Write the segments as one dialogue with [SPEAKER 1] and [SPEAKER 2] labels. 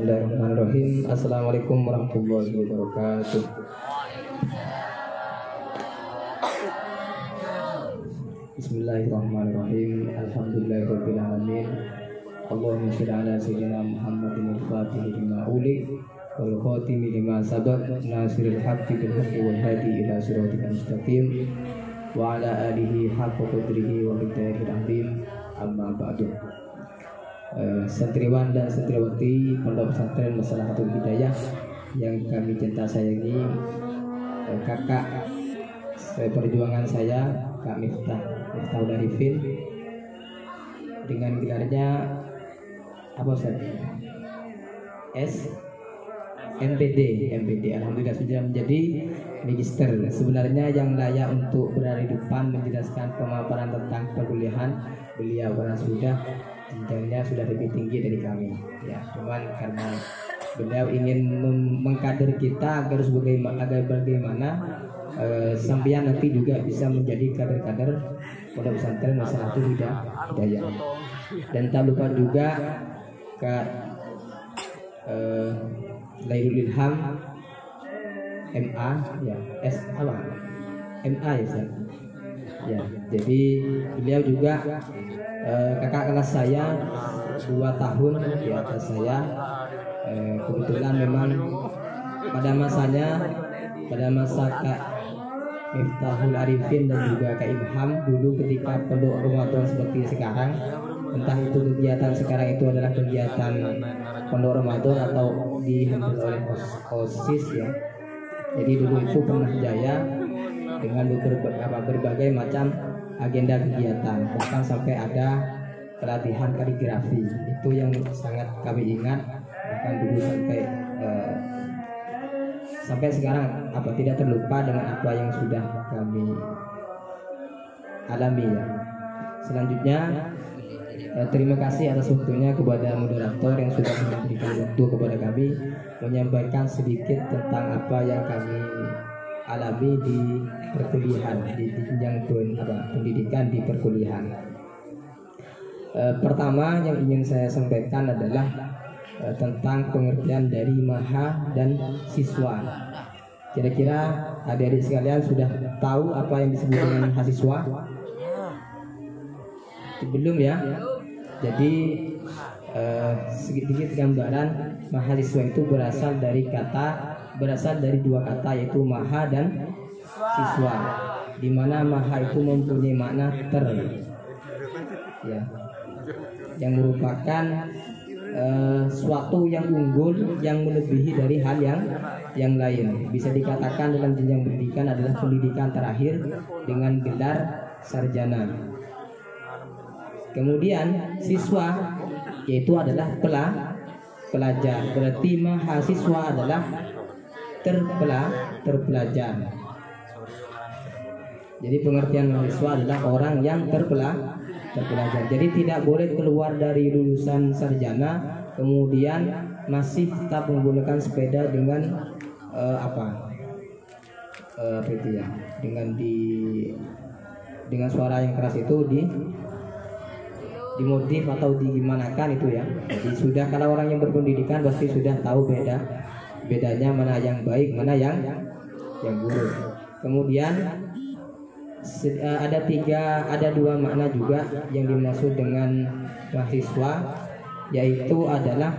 [SPEAKER 1] Bismillahirrahmanirrahim. Assalamualaikum warahmatullahi wabarakatuh. Bismillahirrahmanirrahim. Alhamdulillahirabbil alamin. Allahumma shalli ala sayyidina Muhammadin al-fatih lima ulik wal khatimi lima sabaq nasiril haqqi bil haqqi wal hadi ila siratal mustaqim wa ala alihi haqqa qadrihi wa miqdarihil azim. Amma ba'du. Santriwan dan santriwati Pondok Pesantren Maslahatul Hidayah yang kami cinta sayangi, kakak perjuangan saya Kak Miftahul Arifin dengan gelarnya apa Ustaz? MPD. Alhamdulillah sudah menjadi magister. Sebenarnya yang layak untuk berada di depan menjelaskan pemaparan tentang perkuliahan beliau karena jenjangnya sudah lebih tinggi dari kami. Ya, cuman karena beliau ingin mengkader kita agar bagaimana sampean nanti juga bisa menjadi kader-kader Pondok Pesantren Maslahatul Hidayah. Dan tak lupa juga Kak Lailul Ilham MA ya, MA ya Ustaz. Ya, jadi beliau juga kakak kelas saya 2 tahun di atas saya. Kebetulan memang pada masa Kak Miftahul Arifin dan juga Kak Ilham dulu ketika pondok Ramadan seperti sekarang, entah itu kegiatan sekarang itu adalah kegiatan pondok Ramadan atau dihandle oleh OSIS ya. Jadi dulu itu pernah jaya dengan berbagai macam agenda kegiatan, bahkan sampai ada pelatihan kaligrafi. Itu yang sangat kami ingat, bahkan dulu sampai sekarang tidak terlupa dengan apa yang sudah kami alami ya. Selanjutnya terima kasih atas waktunya kepada moderator yang sudah memberikan waktu kepada kami menyampaikan sedikit tentang apa yang kami alami di perkuliahan, di jenjang pendidikan di perkuliahan. Pertama yang ingin saya sampaikan adalah tentang pengertian dari maha dan siswa. Kira-kira adik-adik sekalian sudah tahu apa yang disebut dengan mahasiswa? Belum ya? Jadi sedikit gambaran, mahasiswa itu berasal dari 2 kata, yaitu maha dan siswa, di mana maha itu mempunyai makna ya, yang merupakan suatu yang unggul yang melebihi dari hal yang lain. Bisa dikatakan dalam jenjang pendidikan adalah pendidikan terakhir dengan gelar sarjana. Kemudian siswa yaitu adalah pelajar. Berarti mahasiswa adalah terpelajar. Jadi pengertian mahasiswa adalah orang yang terpelajar. Jadi tidak boleh keluar dari lulusan sarjana kemudian masih tetap menggunakan sepeda dengan dengan suara yang keras itu dimodif atau digimanakan itu ya. Jadi sudah, kalau orang yang berpendidikan pasti sudah tahu bedanya mana yang baik, mana yang buruk. Kemudian ada 2 makna juga yang dimaksud dengan mahasiswa, yaitu adalah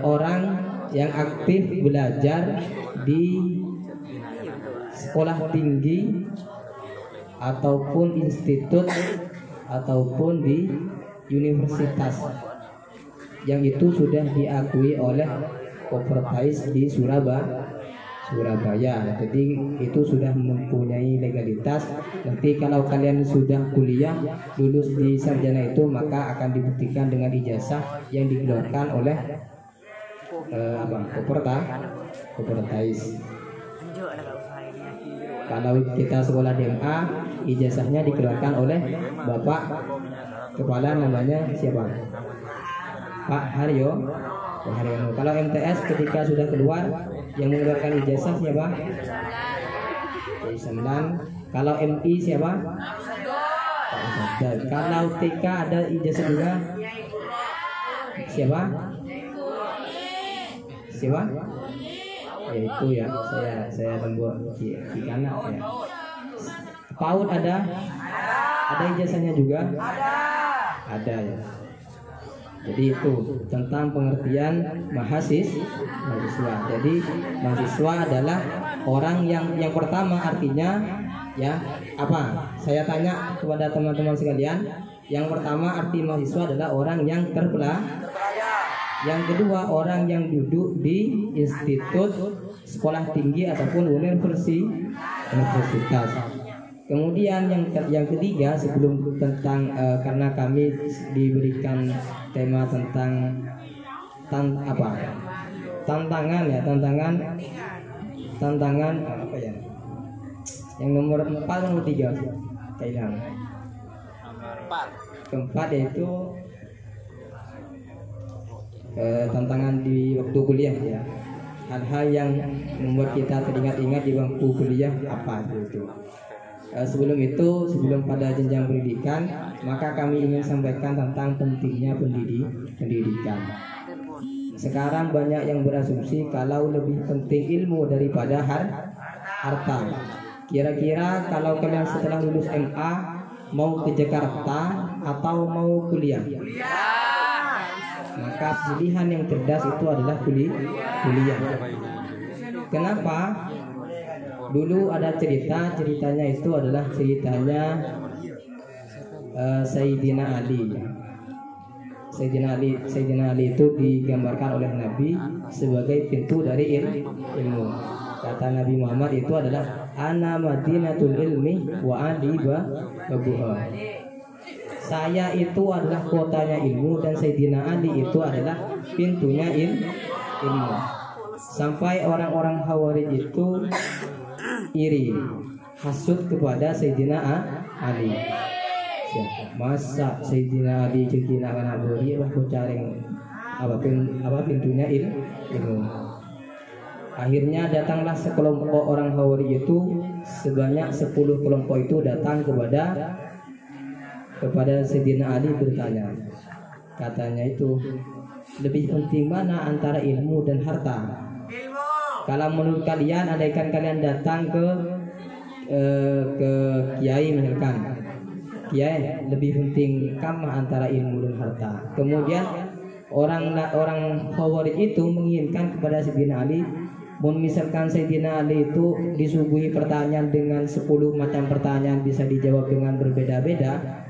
[SPEAKER 1] orang yang aktif belajar di sekolah tinggi ataupun institut ataupun di universitas yang itu sudah diakui oleh Kopertais di Surabaya. Jadi itu sudah mempunyai legalitas. Nanti kalau kalian sudah kuliah lulus di sarjana itu, maka akan dibuktikan dengan ijazah yang dikeluarkan oleh Kopertais. Kalau kita sekolah di MA, ijazahnya dikeluarkan oleh Bapak Kepala, namanya siapa? Pak Haryono. Kalau MTS ketika sudah keluar, yang mengeluarkan ijazah siapa? Kalau MI siapa? Kalau TK ada ijazah juga siapa? Siwa? Ya itu ya, saya lembur di kanan ya. PAUD ada? Ada ijazahnya juga? Ada ya. Jadi itu tentang pengertian mahasiswa. Jadi mahasiswa adalah orang yang pertama artinya ya apa? Saya tanya kepada teman-teman sekalian, yang pertama arti mahasiswa adalah orang yang terpelajar. Yang kedua orang yang duduk di institut, sekolah tinggi ataupun universitas. Kemudian yang ketiga sebelum tentang karena kami diberikan tema tentang tantangan apa ya? Yang nomor 4 nomor 3 Thailand. Keempat yaitu tantangan di waktu kuliah ya. Hal-hal yang membuat kita teringat-ingat di bangku kuliah apa itu. Sebelum pada jenjang pendidikan, maka kami ingin sampaikan tentang pentingnya pendidikan. Sekarang banyak yang berasumsi kalau lebih penting ilmu daripada harta. Kira-kira kalau kalian setelah lulus MA mau ke Jakarta atau mau kuliah? Maka pilihan yang cerdas itu adalah kuliah. Kenapa? Dulu ada ceritanya itu adalah ceritanya Sayyidina Ali. Sayyidina Ali itu digambarkan oleh Nabi sebagai pintu dari ilmu. Kata Nabi Muhammad itu adalah ana madinatul ilmi wa adi babuha. Saya itu adalah kotanya ilmu dan Sayyidina Ali itu adalah pintunya ilmu. Sampai orang-orang Khawarij itu iri, hasud kepada Sayyidina Ali. Masa Sayyidina Ali jadi anak beri lah kucaring apa pintunya ilmu. Akhirnya datanglah sekelompok orang Khawarij itu, sebanyak 10 kelompok itu datang kepada Sayyidina Ali bertanya. Katanya itu, lebih penting mana antara ilmu dan harta? Kalau menurut kalian, andaikan kalian datang ke kiai misalkan, kiai lebih penting kama antara ilmu dan harta. Kemudian orang Khawarij itu menginginkan kepada Sayyidina Ali, misalkan Sayyidina Ali itu disuguhi pertanyaan dengan 10 macam pertanyaan bisa dijawab dengan berbeda-beda,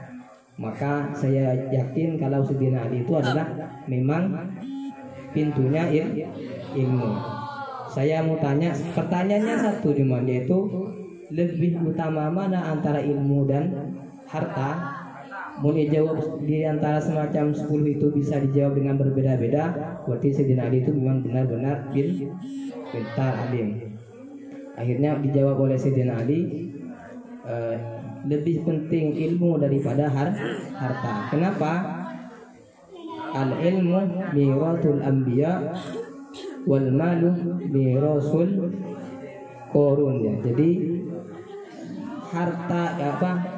[SPEAKER 1] maka saya yakin kalau Sayyidina Ali itu adalah memang pintunya ilmu. Saya mau tanya, pertanyaannya satu cuma, yaitu lebih utama mana antara ilmu dan harta? Mau dijawab di antara semacam 10 itu bisa dijawab dengan berbeda-beda, berarti Sayyidina Ali itu memang benar-benar pintar alim. Akhirnya dijawab oleh Sayyidina Ali, lebih penting ilmu daripada harta. Kenapa? Al ilmu miratul anbiya wal malu mirasul korun ya. Jadi harta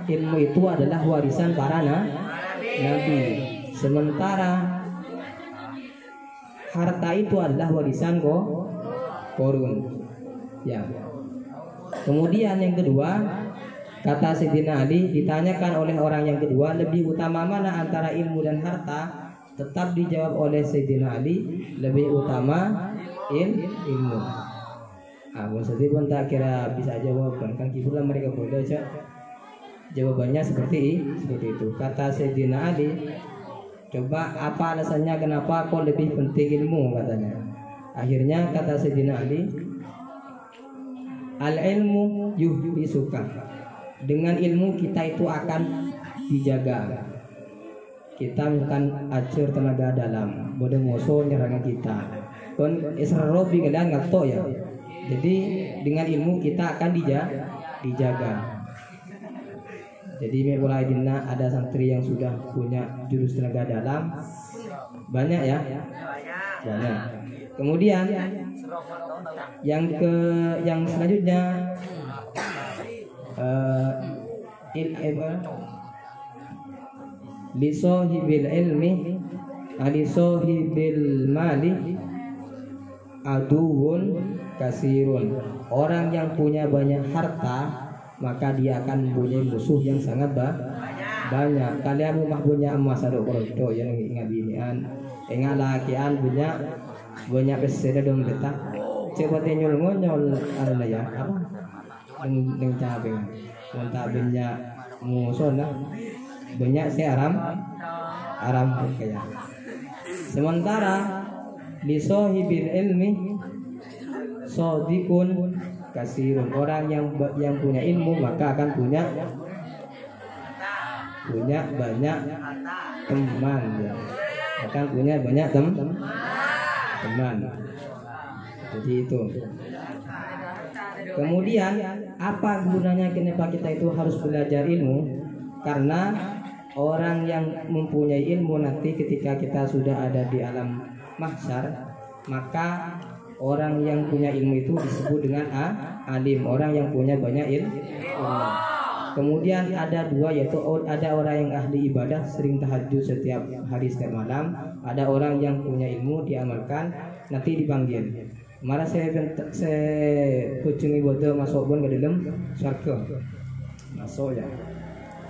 [SPEAKER 1] ilmu itu adalah warisan para nabi. Sementara harta itu adalah warisan korun. Ya. Kemudian yang kedua, kata Sayyidina Ali, ditanyakan oleh orang yang kedua, lebih utama mana antara ilmu dan harta? Tetap dijawab oleh Sayyidina Ali, lebih utama ilmu. Maksudnya pun tak kira bisa jawaban, kan kibulah mereka boleh aja. Jawabannya seperti itu. Kata Sayyidina Ali, coba apa alasannya kenapa kau lebih penting ilmu katanya. Akhirnya kata Sayyidina Ali, al ilmu yuhbisuka. Dengan ilmu kita itu akan dijaga. Kita misalkan acur tenaga dalam, bodoh musuh nyerang kita. Kon isrobi kalian ngato ya. Jadi dengan ilmu kita akan dijaga. Jadi mulai dina ada santri yang sudah punya jurus tenaga dalam, banyak ya, banyak. Kemudian yang selanjutnya lisohibil ilmi alisohibil mali aduwun kasirun. Orang yang punya banyak harta maka dia akan mempunyai musuh yang sangat banyak. Kalian rumah punya emas ada korto yang ingat binian, ingat lakian banyak besar dong letak. Coba nyol ngonyol ada ya apa? Dengan cabai, montak banyak musuh lah. Banyak saya aram kayak. Sementara di sohibil ilmi sodikun kasirun. Orang yang punya ilmu maka akan punya banyak teman ya. Akan punya banyak teman. Jadi itu. Kemudian apa gunanya kenapa kita itu harus belajar ilmu? Karena orang yang mempunyai ilmu nanti ketika kita sudah ada di alam mahsyar, maka orang yang punya ilmu itu disebut dengan alim, orang yang punya banyak ilmu. Kemudian ada dua, yaitu ada orang yang ahli ibadah sering tahajud setiap hari setiap malam, ada orang yang punya ilmu diamalkan nanti dipanggil. Malah saya kucing bodoh masuk pun ke dalam surga, masuk ya.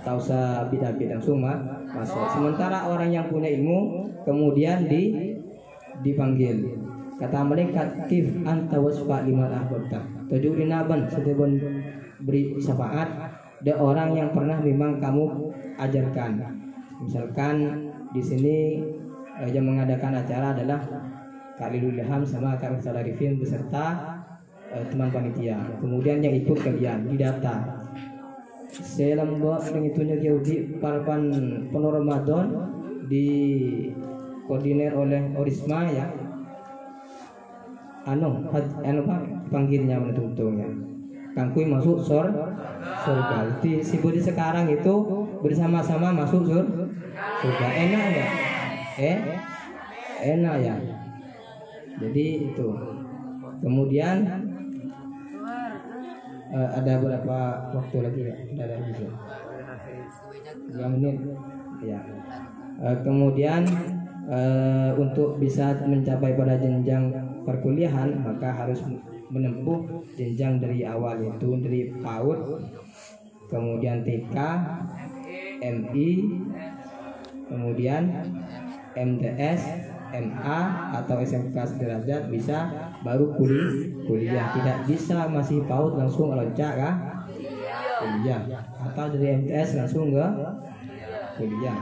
[SPEAKER 1] Tak usah beda-beda langsung masuk. Sementara orang yang punya ilmu kemudian dipanggil. Kata malaikat kif anta wasfa liman ahbabta. Tujuh dinaban setiap beri syafaat ada orang yang pernah memang kamu ajarkan. Misalkan di sini yang mengadakan acara adalah Khalilul Ilham sama Kak Salarifin beserta teman panitia. Kemudian yang ikut kalian didata. Saya lembok mengitunya jauh di parapan penuh Ramadan di koordinir oleh Orisma ya. Pak panggilnya menutupnya. Kangkui masuk surga. Si Budi sekarang itu bersama-sama masuk surga. Enak ya? Enak ya. Jadi itu. Kemudian ada berapa waktu lagi ya? Ada bisa. 2 menit. Ya. Kemudian untuk bisa mencapai pada jenjang perkuliahan maka harus menempuh jenjang dari awal, itu dari PAUD, kemudian TK, MI, kemudian MTS, MA atau SMK sederajat, bisa baru kuliah. Tidak bisa masih PAUD langsung loncat kah kuliah, atau dari MTS langsung ke kuliah.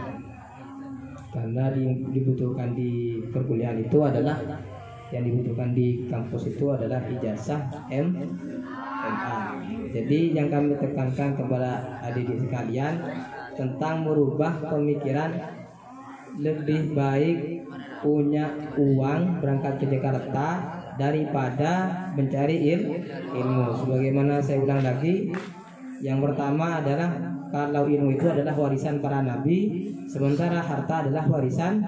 [SPEAKER 1] Karena dibutuhkan di perkuliahan itu adalah yang dibutuhkan di kampus itu adalah ijazah MA. Jadi yang kami tekankan kepada adik-adik sekalian tentang merubah pemikiran, lebih baik punya uang berangkat ke Jakarta daripada mencari ilmu. Sebagaimana saya ulang lagi, yang pertama adalah kalau ilmu itu adalah warisan para nabi, sementara harta adalah warisan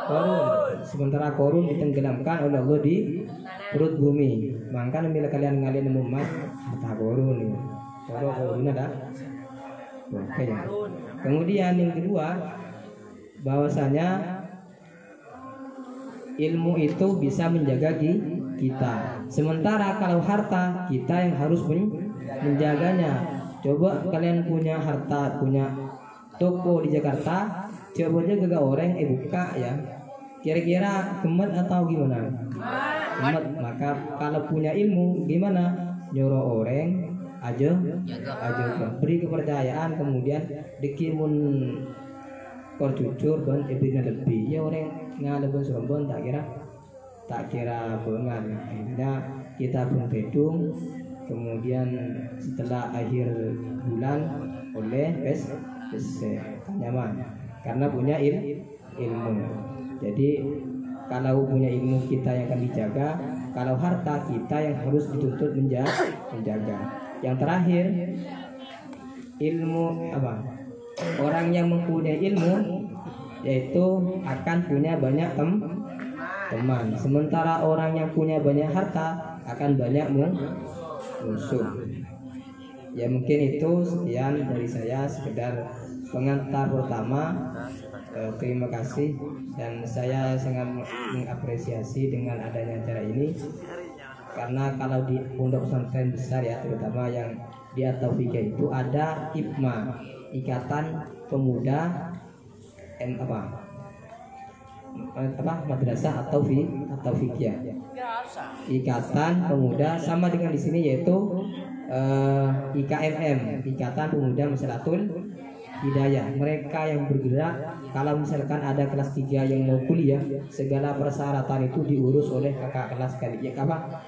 [SPEAKER 1] korun. Sementara korun ditenggelamkan oleh Allah di perut bumi. Maka bila kalian memas harta korun, korun ada. Oke ya. Kemudian yang kedua, bahwasanya ilmu itu bisa menjaga kita. Sementara kalau harta, kita yang harus menjaganya. Coba kalian punya harta, punya toko di Jakarta, coba aja gak orang buka ya. Kira-kira gemet atau gimana? Gemet. Maka kalau punya ilmu gimana? Nyuruh orang aja beri kepercayaan, kemudian dikimun kor jujur dan ibadahnya lebih. Ya orang ngalebon Surabaya tak kira bengar. Akhirnya kita pun bedung. Kemudian setelah akhir bulan oleh nyaman karena punya ilmu. Jadi kalau punya ilmu kita yang akan dijaga, kalau harta kita yang harus dituntut menjaga. Yang terakhir, ilmu apa? Orang yang mempunyai ilmu yaitu akan punya banyak teman. Sementara orang yang punya banyak harta akan banyak musuh. Ya mungkin itu sekian dari saya, sekedar pengantar pertama. Terima kasih, dan saya sangat mengapresiasi dengan adanya acara ini, karena kalau di pondok pesantren besar ya, terutama yang di At-Taufiqiyah itu ada IPMA, Ikatan Pemuda Madrasah At-Taufiqiyah, Ikatan Pemuda, sama dengan di sini yaitu IKMM, Ikatan Pemuda Masyaratul Hidayah. Mereka yang bergerak kalau misalkan ada kelas 3 yang mau kuliah, segala persyaratan itu diurus oleh kakak kelas kali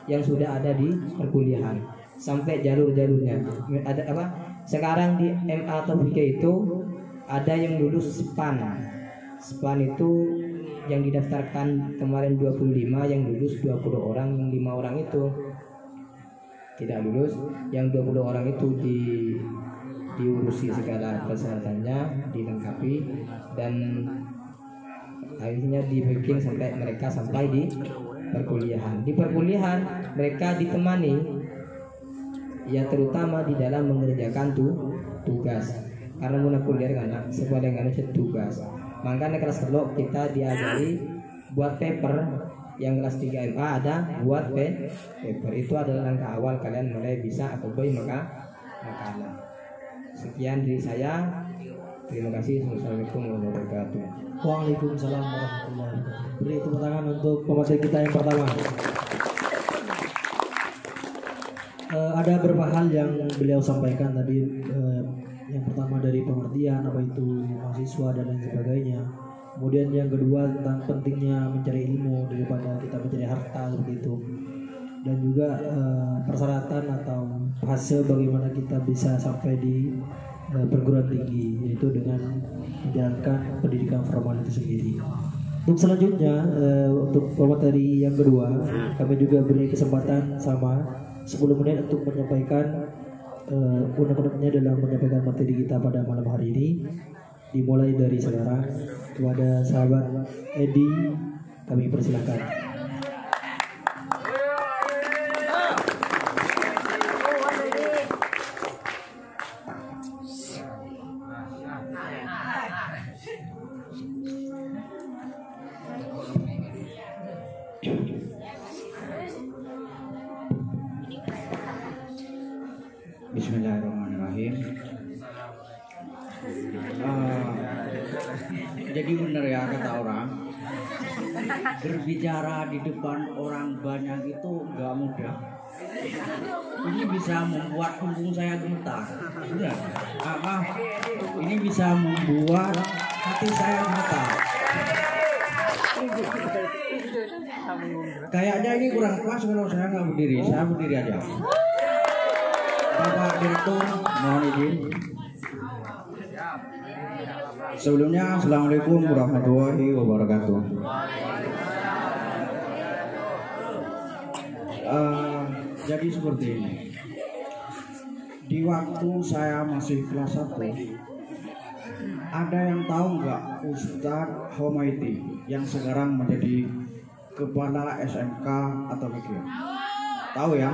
[SPEAKER 1] yang sudah ada di perkuliahan, sampai jalur-jalurnya ada sekarang di MA Taufiqiyah itu ada yang lulus SPAN itu yang didaftarkan kemarin 25, yang lulus 20 orang, yang 5 orang itu tidak lulus, yang 20 orang itu diurusi segala persyaratannya, dilengkapi, dan akhirnya dibikin sampai mereka sampai di perkuliahan. Di perkuliahan mereka ditemani ya, terutama di dalam mengerjakan tugas, karena muna kuliah kan sebuah dengan tugas. Makanya kelas kelok kita diajari buat paper, yang kelas 3 MA ada buat paper. Itu adalah langkah awal kalian mulai bisa akobai makalah. Sekian dari saya. Terima kasih. Assalamualaikum warahmatullahi wabarakatuh.
[SPEAKER 2] Waalaikumsalam warahmatullahi wabarakatuh. Beri tepuk tangan untuk pemateri kita yang pertama. Ada beberapa hal yang beliau sampaikan tadi. Yang pertama dari pengertian apa itu mahasiswa dan lain sebagainya. Kemudian yang kedua tentang pentingnya mencari ilmu daripada kita mencari harta seperti itu. Dan juga persyaratan atau fase bagaimana kita bisa sampai di perguruan tinggi, yaitu dengan menjalankan pendidikan formal itu sendiri. Untuk selanjutnya, untuk pemateri yang kedua, kami juga beri kesempatan sama 10 menit untuk menyampaikan unek-uneknya dalam menyampaikan materi kita pada malam hari ini. Dimulai dari sekarang. Kepada sahabat Edi, kami persilakan.
[SPEAKER 3] Bismillahirrahmanirrahim. Jadi benar ya kata orang, berbicara di depan orang banyak itu gak mudah. Ini bisa membuat punggung saya gemetar. Benar? Ini bisa membuat hati saya gemetar. Kayaknya ini kurang pas kalau saya nggak berdiri. Saya berdiri aja. Bapak Direktur, mohon izin. Sebelumnya, Assalamualaikum warahmatullahi wabarakatuh. Jadi seperti ini. Di waktu saya masih kelas 1, ada yang tahu nggak Ustadz Homaiti yang sekarang menjadi kepala SMK atau mikir? Tahu ya?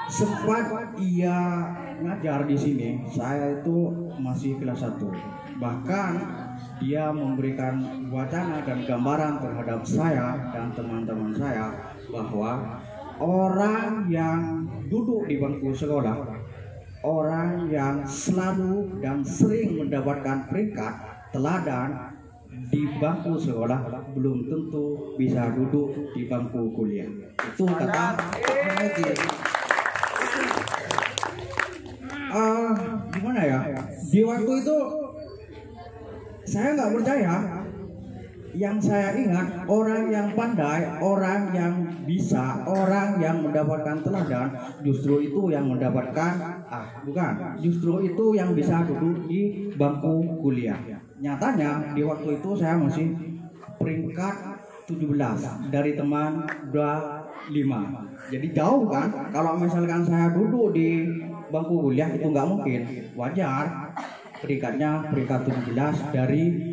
[SPEAKER 3] Sempat ia ngajar di sini, saya itu masih kelas 1. Bahkan dia memberikan wacana dan gambaran terhadap saya dan teman-teman saya bahwa orang yang duduk di bangku sekolah, orang yang selalu dan sering mendapatkan peringkat teladan di bangku sekolah belum tentu bisa duduk di bangku kuliah. Itu kata gimana ya? Di waktu itu saya nggak percaya. Yang saya ingat, orang yang pandai, orang yang bisa, orang yang mendapatkan teladan, justru itu yang mendapatkan, justru itu yang bisa duduk di bangku kuliah. Nyatanya di waktu itu saya masih peringkat 17 dari teman 25. Jadi jauh kan? Kalau misalkan saya duduk di bangku kuliah itu nggak mungkin. Wajar peringkatnya peringkat 17 dari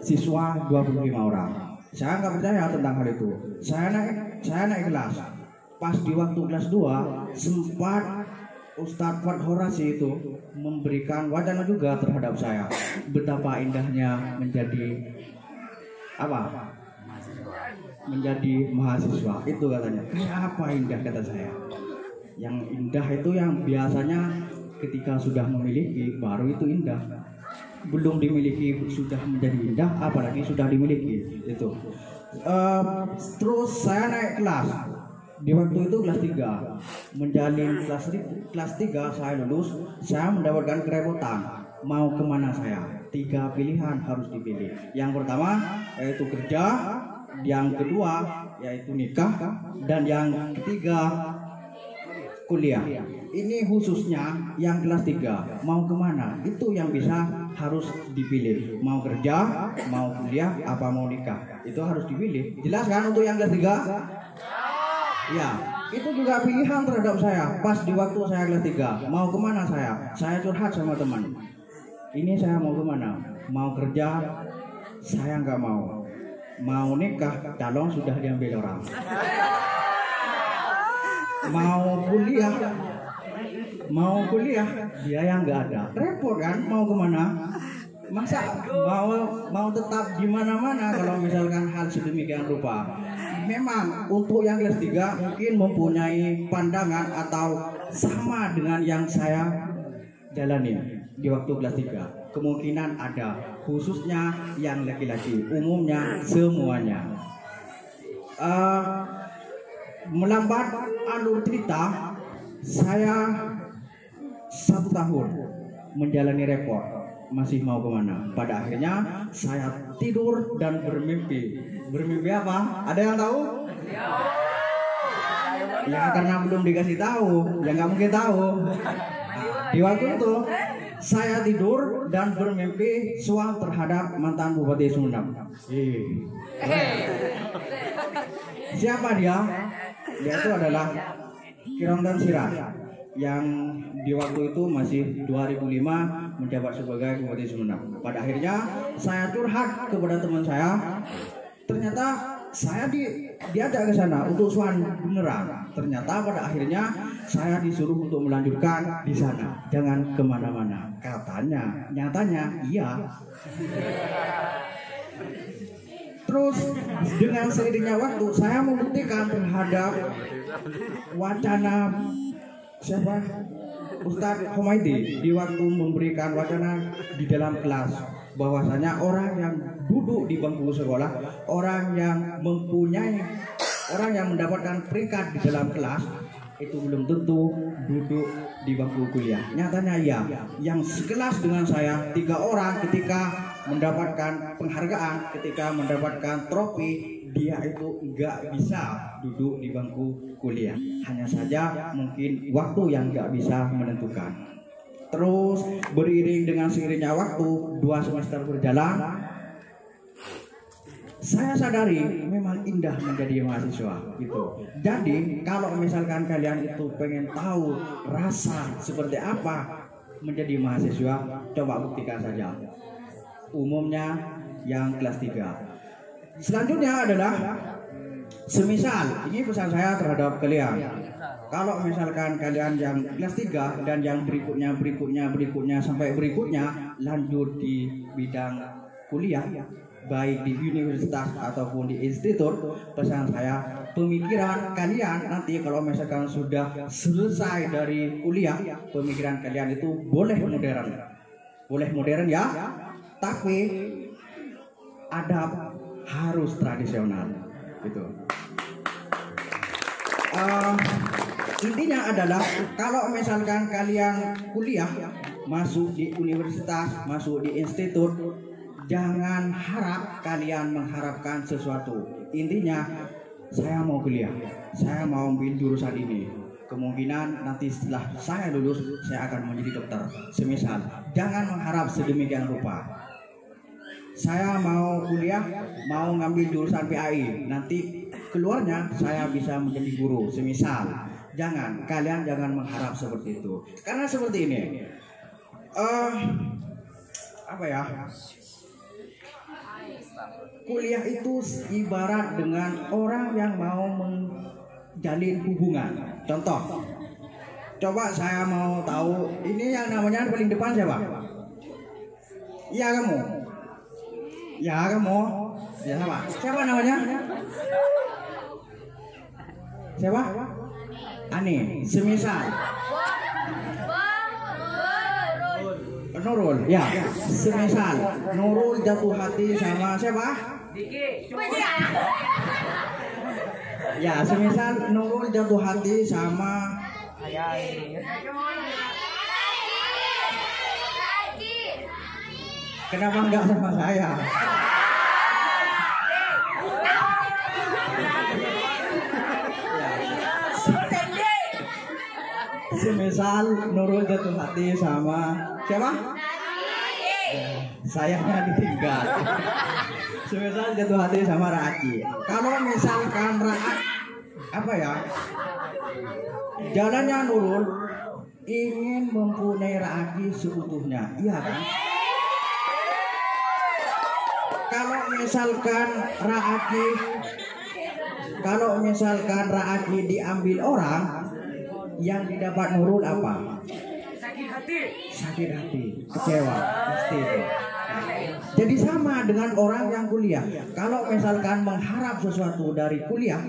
[SPEAKER 3] siswa 25 orang. Saya nggak percaya tentang hal itu. Saya naik kelas. Pas di waktu kelas 2 sempat Ustadz Fathorasi itu memberikan wacana juga terhadap saya, betapa indahnya menjadi apa? Menjadi mahasiswa. Itu katanya. Kayak apa indah, kata saya. Yang indah itu yang biasanya ketika sudah memiliki baru itu indah. Belum dimiliki sudah menjadi indah, apalagi sudah dimiliki. Itu. Terus saya naik kelas. Di waktu itu kelas 3 menjalin kelas 3 saya lulus, saya mendapatkan kerepotan mau kemana saya. 3 pilihan harus dipilih. Yang pertama yaitu kerja, yang kedua yaitu nikah, dan yang ketiga kuliah. Ini khususnya yang kelas 3 mau kemana, itu yang bisa harus dipilih. Mau kerja, mau kuliah, apa mau nikah, itu harus dipilih. Jelas kan untuk yang kelas 3? Ya, itu juga pilihan terhadap saya. Pas di waktu saya kelas 3, mau kemana saya curhat sama teman. Ini saya mau kemana? Mau kerja, saya nggak mau. Mau nikah, calon sudah diambil orang. Mau kuliah, biaya nggak ada. Repot kan? Mau kemana? Masa mau tetap di mana-mana kalau misalkan hal sedemikian rupa. Memang untuk yang kelas 3 mungkin mempunyai pandangan atau sama dengan yang saya jalani di waktu kelas 3. Kemungkinan ada, khususnya yang laki-laki, umumnya semuanya. Melambat alur cerita, saya 1 tahun menjalani repot, masih mau kemana. Pada akhirnya saya tidur dan bermimpi. Bermimpi apa? Ada yang tahu? Ya karena belum dikasih tahu, ya nggak mungkin tahu. Di waktu itu saya tidur dan bermimpi suam terhadap mantan Bupati Sumedang. Siapa dia? Dia itu adalah Kirontan Sirat yang di waktu itu masih 2005 menjabat sebagai Bupati Sumedang. Pada akhirnya saya curhat kepada teman saya. Ternyata saya diajak ke sana untuk suan beneran. Ternyata pada akhirnya saya disuruh untuk melanjutkan di sana, jangan kemana-mana. Katanya, nyatanya iya. Terus dengan seiringnya waktu saya membuktikan terhadap wacana siapa? Ustadz Humaydi di waktu memberikan wacana di dalam kelas, bahwasanya orang yang duduk di bangku sekolah, orang yang mendapatkan peringkat di dalam kelas itu belum tentu duduk di bangku kuliah. Nyatanya iya, yang sekelas dengan saya 3 orang ketika mendapatkan penghargaan, ketika mendapatkan trofi, dia itu nggak bisa duduk di bangku kuliah. Hanya saja mungkin waktu yang nggak bisa menentukan. Terus beriring dengan seiringnya waktu, 2 semester berjalan, saya sadari memang indah menjadi mahasiswa gitu. Jadi kalau misalkan kalian itu pengen tahu rasa seperti apa menjadi mahasiswa, coba buktikan saja. Umumnya yang kelas 3. Selanjutnya adalah semisal, ini pesan saya terhadap kalian. Kalau misalkan kalian yang kelas 3 dan yang berikutnya sampai berikutnya lanjut di bidang kuliah, baik di universitas ataupun di institut, pesan saya, pemikiran kalian nanti kalau misalkan sudah selesai dari kuliah, pemikiran kalian itu boleh modern ya, tapi adab harus tradisional gitu. Intinya adalah kalau misalkan kalian kuliah, masuk di universitas, masuk di institut, jangan harap kalian mengharapkan sesuatu. Intinya, saya mau kuliah, saya mau ambil jurusan ini. Kemungkinan nanti setelah saya lulus, saya akan menjadi dokter. Semisal, jangan mengharap sedemikian rupa. Saya mau kuliah, mau ngambil jurusan PAI, nanti keluarnya saya bisa menjadi guru. Semisal, kalian jangan mengharap seperti itu. Karena seperti ini, kuliah itu ibarat dengan orang yang mau menjalin hubungan. Coba saya mau tahu ini yang namanya paling depan siapa? Iya kamu. Ya kamu. Ya siapa? Siapa namanya? Siapa? Ani. Semisal. Nurul. Ya. Semisal Nurul jatuh hati sama siapa? Ya, semisal Nurul jatuh hati sama kenapa enggak sama saya? Semisal Nurul jatuh hati sama siapa? Sayangnya ditinggal. Semisal jatuh hati sama Raki. Kalau misalkan Raat apa ya? Jalannya Nurul ingin mempunyai Raki seutuhnya, iya kan? Kalau misalkan Raki diambil orang, yang didapat Nurul apa? Sakit hati, kecewa, pasti itu. Jadi sama dengan orang yang kuliah. Kalau misalkan mengharap sesuatu dari kuliah,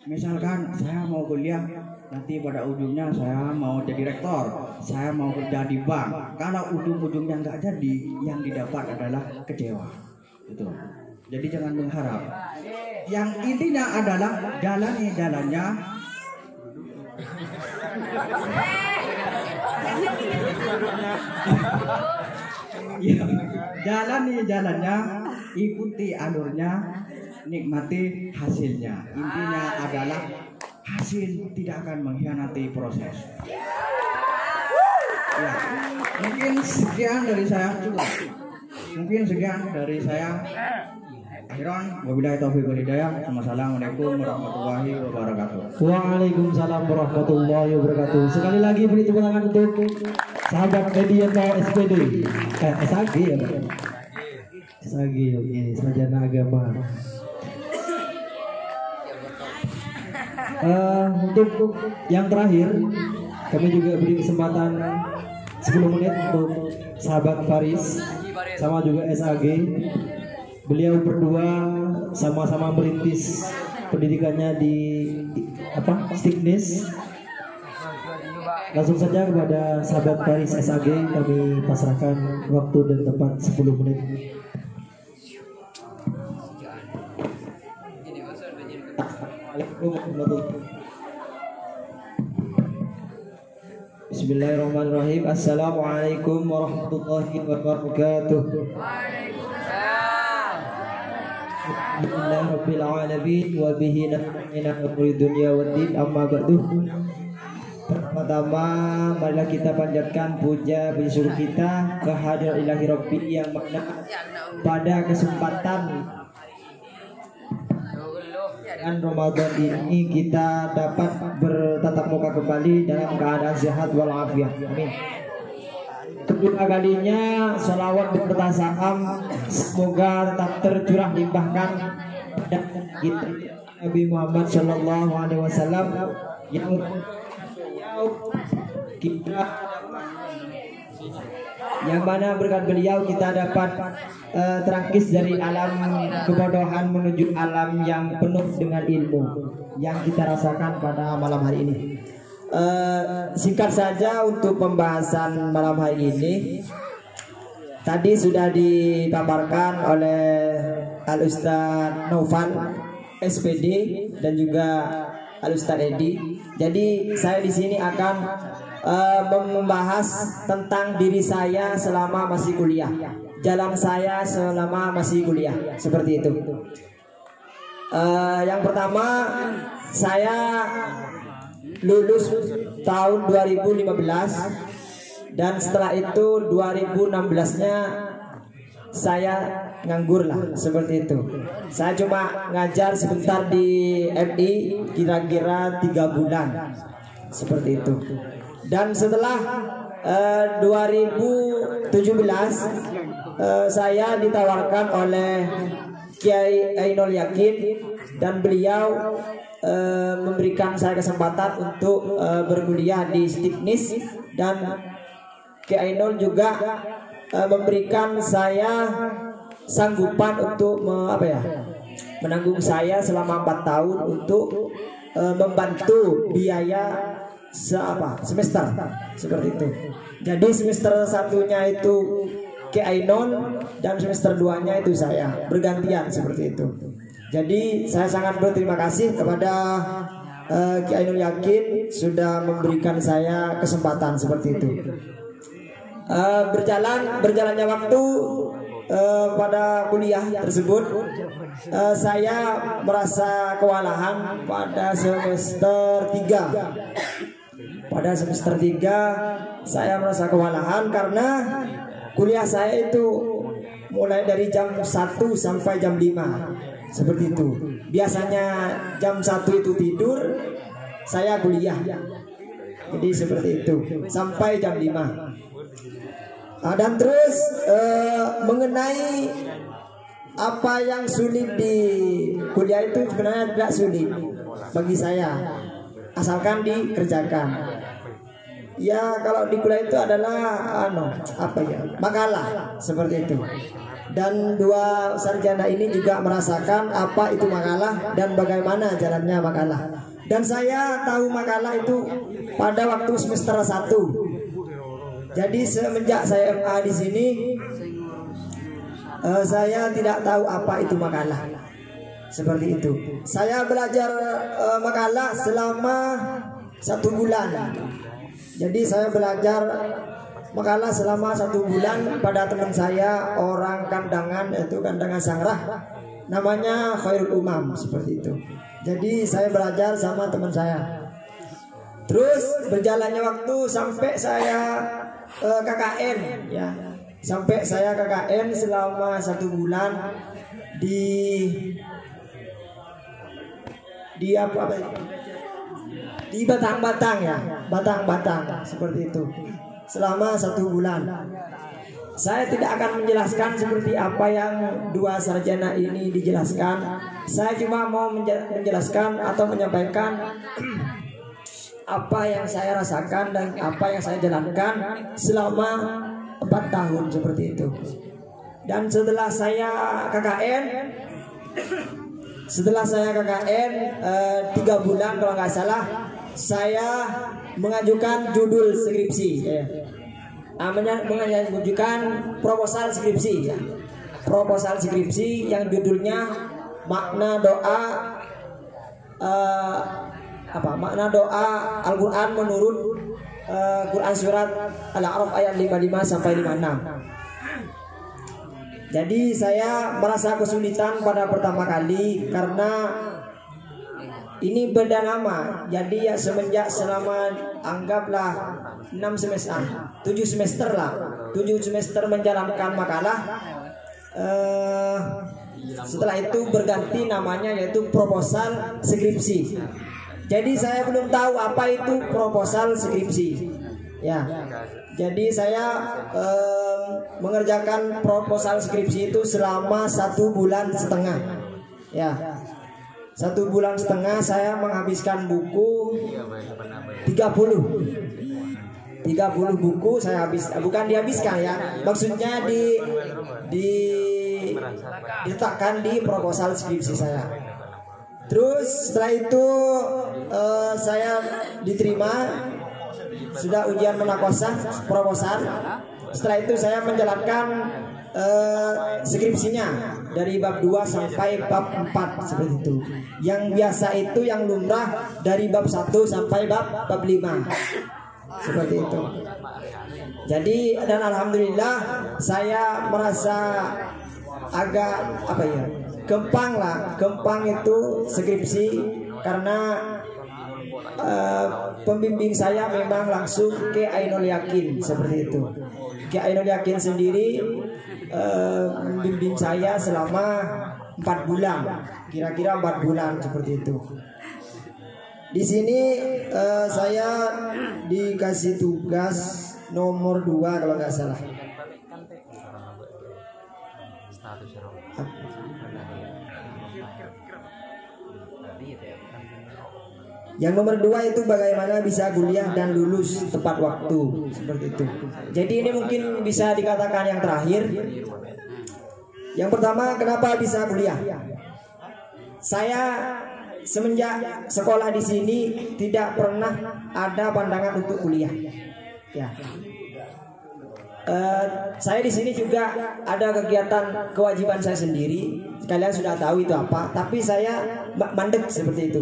[SPEAKER 3] misalkan saya mau kuliah, nanti pada ujungnya saya mau jadi rektor, saya mau kerja di bank. Kalau ujung-ujungnya nggak jadi, yang didapat adalah kecewa. Itu. Jadi jangan mengharap. Yang intinya adalah jalani jalannya. Ya, jalani jalannya, ikuti alurnya, nikmati hasilnya. Intinya adalah hasil tidak akan mengkhianati proses. Ya, mungkin sekian dari saya cukup. Mungkin sekian dari saya. Akhiran, wabillahi taufiq wal hidayah. Wassalamualaikum warahmatullahi wabarakatuh.
[SPEAKER 2] Waalaikumsalam warahmatullahi wabarakatuh. Sekali lagi beri tepuk tangan untuk sahabat media SPD. SAG ya Pak? SAG, oke, sarjana agama. Untuk yang terakhir, kami juga beri kesempatan 10 menit untuk sahabat Faris sama juga SAG. Beliau berdua sama-sama merintis pendidikannya di Stiknis. Langsung saja kepada sahabat Faris SAG kami pasrahkan waktu dan tempat 10 menit. Bismillahirrahmanirrahim. Assalamualaikum warahmatullahi wabarakatuh. Alhamdulillahirabbil alamin wa bihi nasta'inu min dunya waddin amma ba'du. Pertama, marilah kita panjatkan puja puji syukur kita kehadirat ilahi Rabbi yang mana pada kesempatan bulan Ramadan ini kita dapat bertatap muka kembali dalam keadaan sehat walafiat. Amin. Kedua kalinya salawat bertasaham semoga tetap tercurah limpahkan dan kita Nabi Muhammad Shallallahu Alaihi Wasallam yang kita yang mana berkat beliau kita dapat terangkis dari alam kebodohan menuju alam yang penuh dengan ilmu yang kita rasakan pada malam hari ini. Singkat saja untuk pembahasan malam hari ini. Tadi sudah dipaparkan oleh Al-Ustaz Novan SPD dan juga Al-Ustaz Edi. Jadi saya di sini akan membahas tentang diri saya selama masih kuliah, jalan saya selama masih kuliah, seperti itu. Yang pertama, saya lulus tahun 2015 dan setelah itu 2016-nya saya nganggur lah, seperti itu. Saya cuma ngajar sebentar di MI kira-kira 3 bulan, seperti itu. Dan setelah 2017 saya ditawarkan oleh Kiai Ainul Yakin dan beliau
[SPEAKER 4] memberikan saya kesempatan untuk berkuliah di Stiknis, dan Ki Ainul juga memberikan saya sanggupan untuk menanggung saya selama 4 tahun untuk membantu biaya semester seperti itu. Jadi semester 1-nya itu Ki Ainul dan semester 2-nya itu saya, bergantian seperti itu. Jadi saya sangat berterima kasih kepada Ki Ainul Yakin sudah memberikan saya kesempatan seperti itu. Berjalannya waktu pada kuliah tersebut, saya merasa kewalahan pada semester 3. Pada semester 3 saya merasa kewalahan karena kuliah saya itu mulai dari jam 1 sampai jam 5 seperti itu. Biasanya jam 1 itu tidur, saya kuliah. Jadi seperti itu sampai jam 5. Dan terus mengenai apa yang sulit di kuliah itu sebenarnya tidak sulit bagi saya, asalkan dikerjakan. Ya kalau di kuliah itu adalah makalah seperti itu. Dan 2 sarjana ini juga merasakan apa itu makalah dan bagaimana jalannya makalah. Dan saya tahu makalah itu pada waktu semester 1. Jadi semenjak saya MA di sini, saya tidak tahu apa itu makalah. Seperti itu. Saya belajar makalah selama 1 bulan. Jadi saya belajar makalah selama 1 bulan pada teman saya, orang Kandangan, yaitu Kandangan Sangrah, namanya Khairul Umam, seperti itu. Jadi saya belajar sama teman saya. Terus berjalannya waktu sampai saya KKN, ya, sampai saya KKN selama 1 bulan di Batang-Batang, ya, Batang-Batang seperti itu selama 1 bulan. Saya tidak akan menjelaskan seperti apa yang 2 sarjana ini dijelaskan. Saya cuma mau menjelaskan atau menyampaikan apa yang saya rasakan dan apa yang saya jalankan selama 4 tahun seperti itu. Dan setelah saya KKN 3 bulan kalau nggak salah, saya mengajukan judul skripsi, mengajukan proposal skripsi, ya. Proposal skripsi yang judulnya makna doa makna doa Al-Quran menurut Quran surat Al-A'raf ayat 55 sampai 56. Jadi saya merasa kesulitan pada pertama kali karena ini beda nama. Jadi ya semenjak selama anggaplah 7 semester lah, 7 semester menjalankan makalah. Setelah itu berganti namanya yaitu proposal skripsi. Jadi saya belum tahu apa itu proposal skripsi, ya. Jadi saya mengerjakan proposal skripsi itu selama 1,5 bulan, ya. 1,5 bulan saya menghabiskan buku 30 buku saya bukan dihabiskan, ya. Maksudnya diletakkan di proposal skripsi saya. Terus setelah itu saya diterima, sudah ujian menakosah proposal. Setelah itu saya menjalankan skripsinya dari bab 2 sampai bab 4 seperti itu. Yang biasa itu yang lumrah dari bab 1 sampai bab 5 seperti itu. Jadi dan alhamdulillah saya merasa agak gempang itu skripsi karena pembimbing saya memang langsung Ki Ainul Yakin seperti itu. Ki Ainul Yakin sendiri membimbing saya selama 4 bulan, kira-kira 4 bulan seperti itu. Di sini saya dikasih tugas nomor 2 kalau nggak salah. Yang nomor 2 itu bagaimana bisa kuliah dan lulus tepat waktu, seperti itu. Jadi ini mungkin bisa dikatakan yang terakhir. Yang pertama, kenapa bisa kuliah? Saya semenjak sekolah di sini tidak pernah ada pandangan untuk kuliah. Ya. Saya di sini juga ada kegiatan kewajiban saya sendiri. Kalian sudah tahu itu apa, tapi saya mandek seperti itu.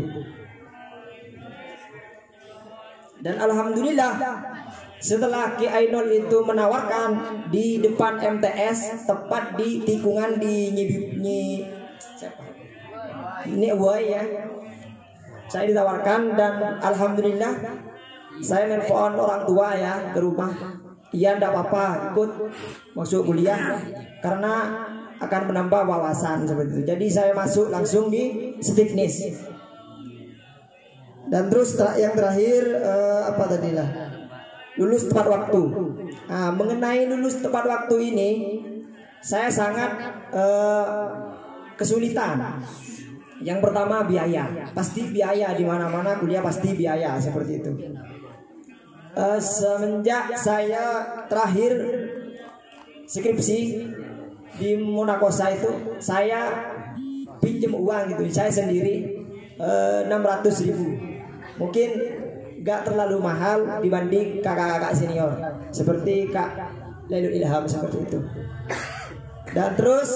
[SPEAKER 4] Dan alhamdulillah setelah Ki Ainul itu menawarkan di depan MTS, tepat di tikungan di ini ya, saya ditawarkan dan alhamdulillah saya nelfon orang tua ya ke rumah. Iya, tidak apa-apa, ikut masuk kuliah karena akan menambah wawasan seperti itu. Jadi saya masuk langsung di Stiknis. Dan terus yang terakhir apa tadilah? Lulus tepat waktu. Nah, mengenai lulus tepat waktu ini saya sangat kesulitan. Yang pertama biaya. Pasti biaya, di mana-mana kuliah pasti biaya seperti itu. Semenjak saya terakhir skripsi di Monakosa itu, saya pinjam uang gitu, saya sendiri 600.000. Mungkin gak terlalu mahal dibanding kakak-kakak senior seperti Kak Lailul Ilham seperti itu. Dan terus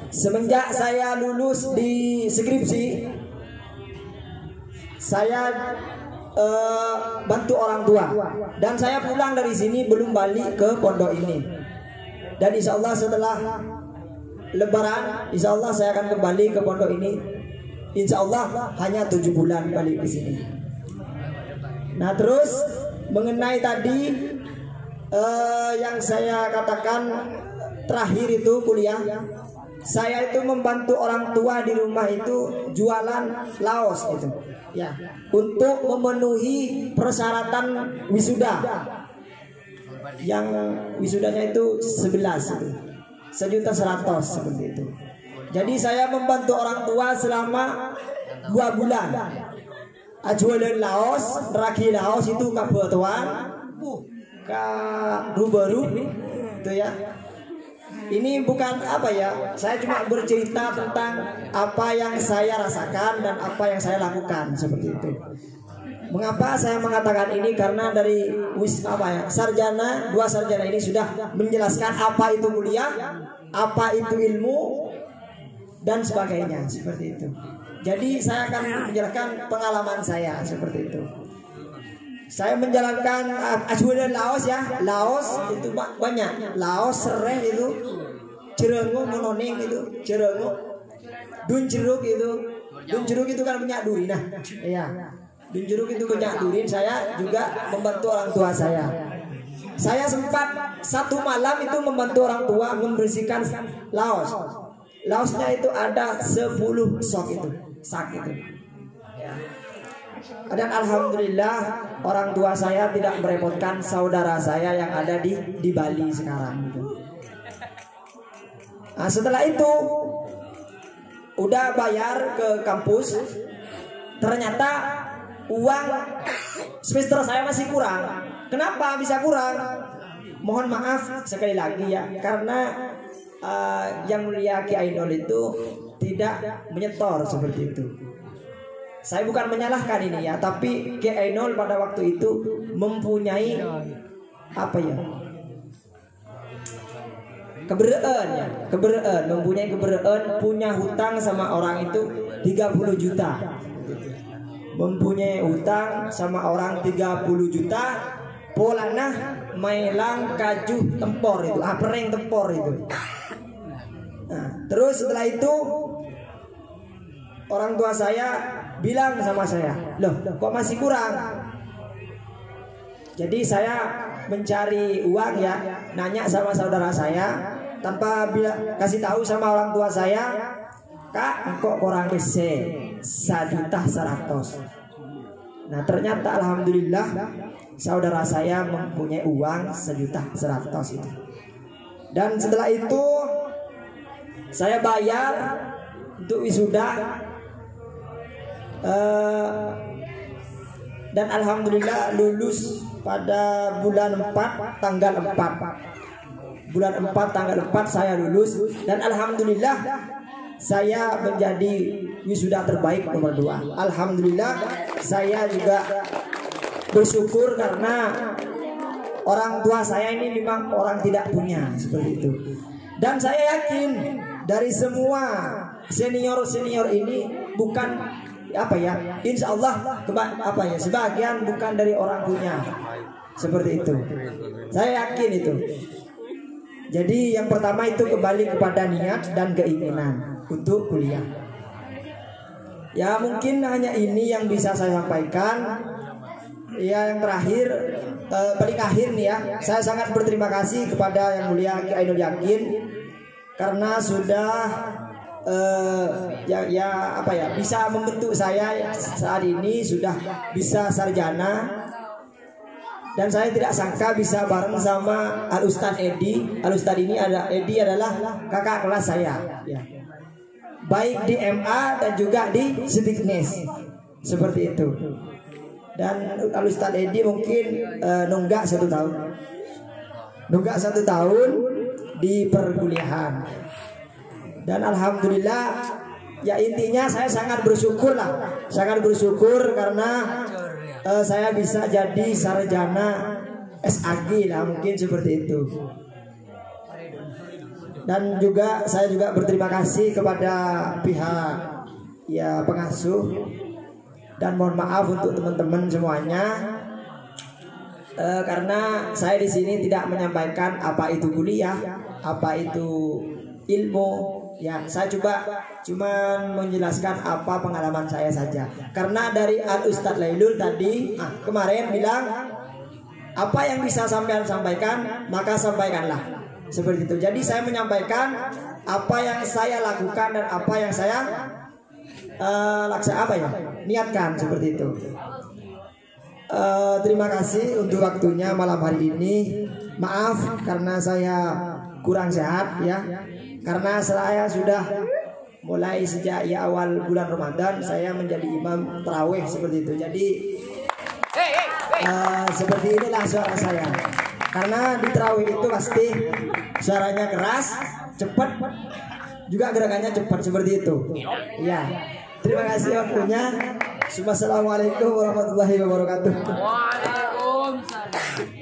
[SPEAKER 4] semenjak saya lulus di skripsi, saya bantu orang tua. Dan saya pulang dari sini belum balik ke pondok ini. Dan insya Allah setelah Lebaran, insya Allah saya akan kembali ke pondok ini. Insya Allah hanya 7 bulan balik ke sini. Nah terus mengenai tadi yang saya katakan terakhir itu kuliah, saya itu membantu orang tua di rumah itu jualan laos itu, ya, untuk memenuhi persyaratan wisuda. Yang wisudanya itu 11 itu, 1.100.000 seperti itu. Jadi saya membantu orang tua selama 2 bulan. Jualan laos, ragi laos itu kebutuhan, ke rubaru itu ya. Ini bukan apa ya, saya cuma bercerita tentang apa yang saya rasakan dan apa yang saya lakukan seperti itu. Mengapa saya mengatakan ini? Karena dari sarjana, 2 sarjana ini sudah menjelaskan apa itu kuliah, apa itu ilmu dan sebagainya seperti itu. Jadi saya akan menjelaskan pengalaman saya seperti itu. Saya menjalankan ajudan Laos ya. Laos itu banyak. Laos sereh itu, cerengu mononing itu, cerengu, dun jeruk itu. Dun jeruk itu kan punya duri. Nah, iya. Dun jeruk itu punya duri. Saya juga membantu orang tua saya. Saya sempat 1 malam itu membantu orang tua membersihkan Laos. Laosnya itu ada 10 sok itu, sak itu. Dan alhamdulillah orang tua saya tidak merepotkan saudara saya yang ada di Bali sekarang gitu. Nah, setelah itu udah bayar ke kampus, ternyata uang semester saya masih kurang. Kenapa bisa kurang? Mohon maaf sekali lagi ya, karena yang mulia Ki Ainul itu tidak menyetor seperti itu. Saya bukan menyalahkan ini ya, tapi Ki Ainul pada waktu itu mempunyai apa ya? Keberaan ya, keberaan, mempunyai keberaan, punya hutang sama orang itu 30 juta. Mempunyai hutang sama orang 30 juta, polanah mailang kajuh tempor itu, pereng tempor itu. Nah, terus setelah itu orang tua saya bilang sama saya, loh kok masih kurang? Jadi saya mencari uang ya, nanya sama saudara saya tanpa kasih tahu sama orang tua saya, Kak, kok kurang bese 1.100.000. Nah ternyata alhamdulillah saudara saya mempunyai uang 1.100.000 itu. Dan setelah itu saya bayar untuk wisuda Dan alhamdulillah lulus pada bulan 4 tanggal 4. Bulan 4 tanggal 4 saya lulus, dan alhamdulillah saya menjadi wisuda terbaik nomor 2. Alhamdulillah saya juga bersyukur karena orang tua saya ini memang orang tidak punya seperti itu. Dan saya yakin dari semua senior ini bukan insya Allah sebagian bukan dari orang punya seperti itu. Saya yakin itu. Jadi yang pertama itu kembali kepada niat dan keinginan untuk kuliah. Ya mungkin hanya ini yang bisa saya sampaikan. Ya yang terakhir, paling akhir nih ya, saya sangat berterima kasih kepada Yang Mulia Ki Ainul Yakin karena sudah bisa membentuk saya saat ini, sudah bisa sarjana. Dan saya tidak sangka bisa bareng sama Al Ustadz Edi. Al Ustadz ini Edi adalah kakak kelas saya ya. Baik di MA dan juga di Stiknes seperti itu. Dan Al Ustadz Edi mungkin nunggak 1 tahun. Nunggak 1 tahun di perkuliahan. Dan alhamdulillah ya intinya saya sangat bersyukur lah. Sangat bersyukur karena saya bisa jadi sarjana SAG lah, mungkin seperti itu. Dan juga saya juga berterima kasih kepada pihak ya pengasuh. Dan mohon maaf untuk teman-teman semuanya karena saya di sini tidak menyampaikan apa itu kuliah, apa itu ilmu. Ya, saya cuma menjelaskan apa pengalaman saya saja. Karena dari Al Ustadz Lailul tadi kemarin bilang apa yang bisa sampean sampaikan maka sampaikanlah. Seperti itu. Jadi saya menyampaikan apa yang saya lakukan dan apa yang saya niatkan seperti itu. Terima kasih untuk waktunya malam hari ini. Maaf karena saya kurang sehat ya. Karena saya sudah mulai sejak awal bulan Ramadan saya menjadi imam tarawih seperti itu. Jadi seperti inilah suara saya. Karena di tarawih itu pasti suaranya keras, cepat, juga gerakannya cepat seperti itu. Ya. Terima kasih waktunya. Assalamualaikum warahmatullahi wabarakatuh.
[SPEAKER 5] Waalaikumsalam.